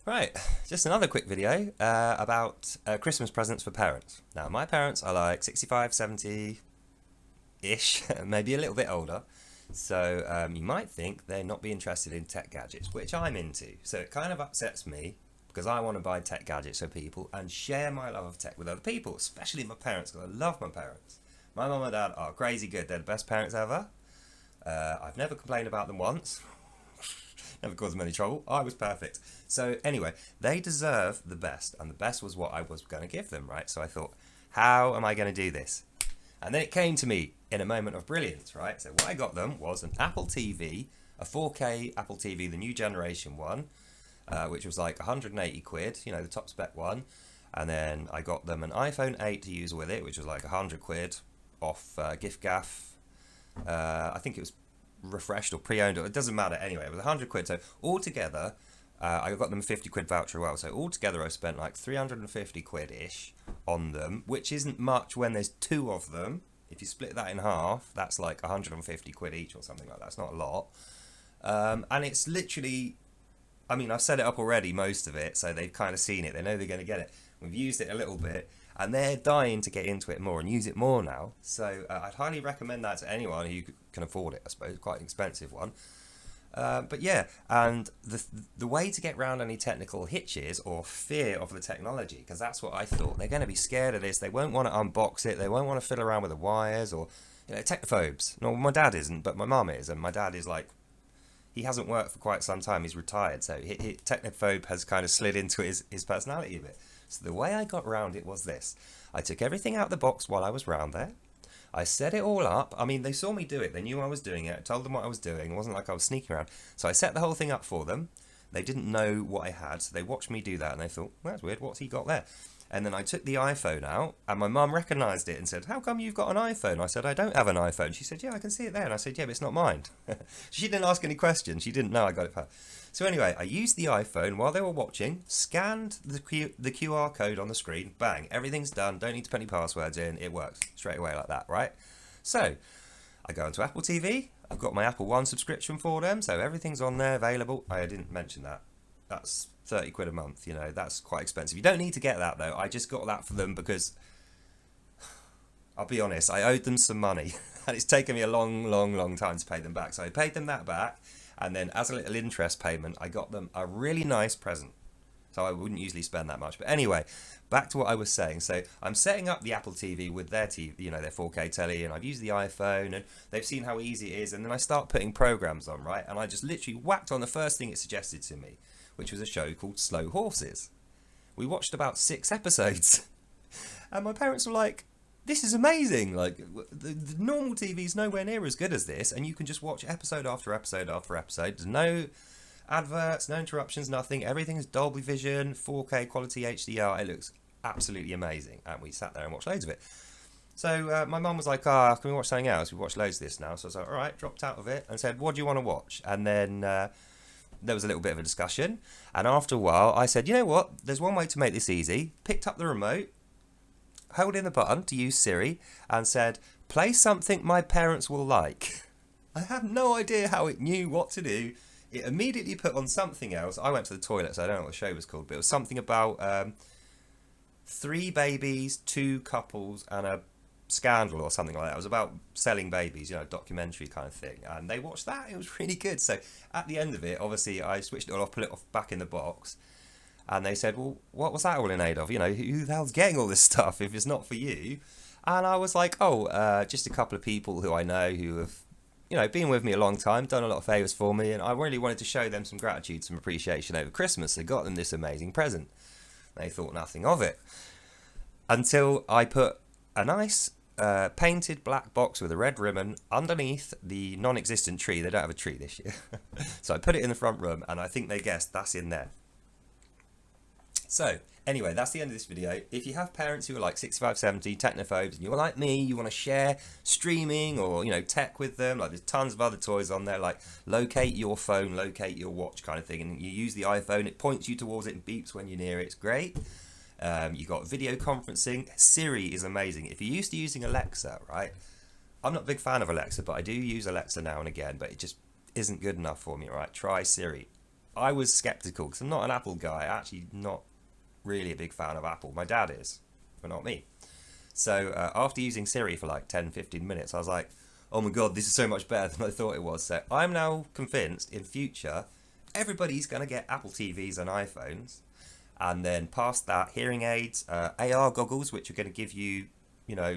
Right, just another quick video about Christmas presents for parents. Now, my parents are like 65, 70-ish, maybe a little bit older. So you might think they're not be interested in tech gadgets, which I'm into. So it kind of upsets me because I want to buy tech gadgets for people and share my love of tech with other people, especially my parents, because I love my parents. My mum and dad are crazy good. They're the best parents ever. I've never complained about them once. Never caused them any trouble. I was perfect. So anyway, they deserve the best, and the best was what I was going to give them, right? So I thought, how am I going to do this? And then it came to me in a moment of brilliance, right? So what I got them was an Apple TV, a 4K Apple TV, the new generation one, which was like 180 quid, you know, the top spec one. And then I got them an iPhone 8 to use with it, which was like 100 quid off gift gaff. I think it was refreshed or pre-owned, or it doesn't matter anyway. It was 100 quid. So altogether, I got them a 50 quid voucher as well. So altogether, I spent like 350 quid ish on them, which isn't much when there's two of them. If you split that in half, that's like 150 quid each or something like that. It's not a lot. And it's literally, I mean, I've set it up already, most of it, so they've kind of seen it. They know they're going to get it. We've used it a little bit, and they're dying to get into it more and use it more now. So I'd highly recommend that to anyone who can afford it. I suppose quite an expensive one. But yeah, and the way to get around any technical hitches or fear of the technology, because that's what I thought. They're going to be scared of this. They won't want to unbox it. They won't want to fiddle around with the wires or, you know, technophobes. No, my dad isn't, but my mum is, and my dad is like, he hasn't worked for quite some time. He's retired, so technophobe has kind of slid into his personality a bit. So the way I got around it was this. I took everything out of the box while I was round there. I set it all up. I mean, they saw me do it. They knew I was doing it. I told them what I was doing. It wasn't like I was sneaking around. So I set the whole thing up for them. They didn't know what I had, so they watched me do that, and they thought, well, that's weird. What's he got there? And then I took the iPhone out, and my mum recognised it and said, how come you've got an iPhone? I said, I don't have an iPhone. She said, yeah, I can see it there. And I said, yeah, but it's not mine. She didn't ask any questions. She didn't know I got it for her. So anyway, I used the iPhone while they were watching, scanned the QR code on the screen, bang, everything's done, don't need to put any passwords in, it works straight away like that, right? So, I go into Apple TV, I've got my Apple One subscription for them, so everything's on there available. I didn't mention that. That's 30 quid a month, you know, that's quite expensive. You don't need to get that though, I just got that for them because, I'll be honest, I owed them some money, and it's taken me a long time to pay them back. So I paid them that back, and then as a little interest payment, I got them a really nice present. So I wouldn't usually spend that much. But anyway, back to what I was saying. So I'm setting up the Apple TV with their TV, you know, their 4K telly, and I've used the iPhone, and they've seen how easy it is. And then I start putting programs on, right? And I just literally whacked on the first thing it suggested to me, which was a show called Slow Horses. We watched about 6 episodes. And my parents were like, this is amazing. Like, the normal TV is nowhere near as good as this, and you can just watch episode after episode after episode. There's no adverts, no interruptions, nothing. Everything's Dolby Vision, 4K quality HDR. It looks absolutely amazing. And we sat there and watched loads of it. So my mum was like, can we watch something else? We watched loads of this now. So I was like, all right, dropped out of it and said, what do you want to watch? And then there was a little bit of a discussion. And after a while, I said, you know what? There's one way to make this easy. Picked up the remote, held in the button to use Siri, and said, play something my parents will like. I have no idea how it knew what to do. It immediately put on something else. I went to the toilet, so I don't know what the show was called, but it was something about 3 babies, 2 couples, and a scandal or something like that. It was about selling babies, you know, documentary kind of thing. And they watched that. It was really good. So at the end of it, obviously, I switched it all off, put it off back in the box. And they said, well, what was that all in aid of? You know, who the hell's getting all this stuff if it's not for you? And I was like, just a couple of people who I know who have, you know, been with me a long time, done a lot of favours for me, and I really wanted to show them some gratitude, some appreciation over Christmas. I got them this amazing present. They thought nothing of it. Until I put a nice painted black box with a red ribbon underneath the non-existent tree. They don't have a tree this year. So I put it in the front room, and I think they guessed that's in there. So, anyway, that's the end of this video. If you have parents who are like 65, 70, technophobes, and you're like me, you want to share streaming or, you know, tech with them, like there's tons of other toys on there, like locate your phone, locate your watch kind of thing, and you use the iPhone, it points you towards it and beeps when you're near it, it's great. You got video conferencing. Siri is amazing. If you're used to using Alexa, right, I'm not a big fan of Alexa, but I do use Alexa now and again, but it just isn't good enough for me, right? Try Siri. I was skeptical because I'm not an Apple guy. Actually, not really a big fan of Apple. My dad is, but not me. So after using Siri for like 10, 15 minutes, I was like, oh my god, this is so much better than I thought it was. So I'm now convinced in future, everybody's going to get Apple TVs and iPhones. And then past that, hearing aids, AR goggles, which are going to give you,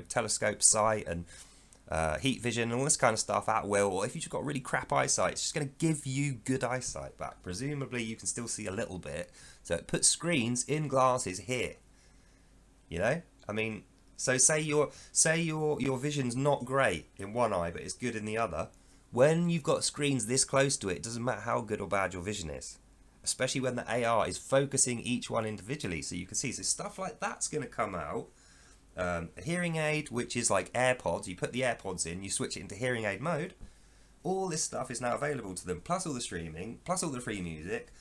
telescope sight and heat vision and all this kind of stuff at will. Or if you've just got really crap eyesight, it's just going to give you good eyesight back. Presumably you can still see a little bit. So it puts screens in glasses here. I mean, so say your vision's not great in one eye, but it's good in the other. When you've got screens this close to it, it doesn't matter how good or bad your vision is. Especially when the AR is focusing each one individually, so you can see. So stuff like that's going to come out. A hearing aid, which is like AirPods. You put the AirPods in, you switch it into hearing aid mode. All this stuff is now available to them, plus all the streaming, plus all the free music,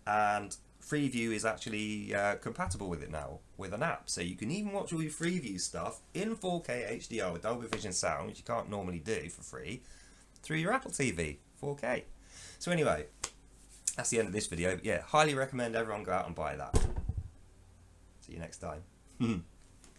and Freeview is actually compatible with it now with an app, so you can even watch all your Freeview stuff in 4K HDR with Dolby Vision sound, which you can't normally do for free, through your Apple TV 4K. So anyway, that's the end of this video. But yeah, highly recommend everyone go out and buy that. See you next time.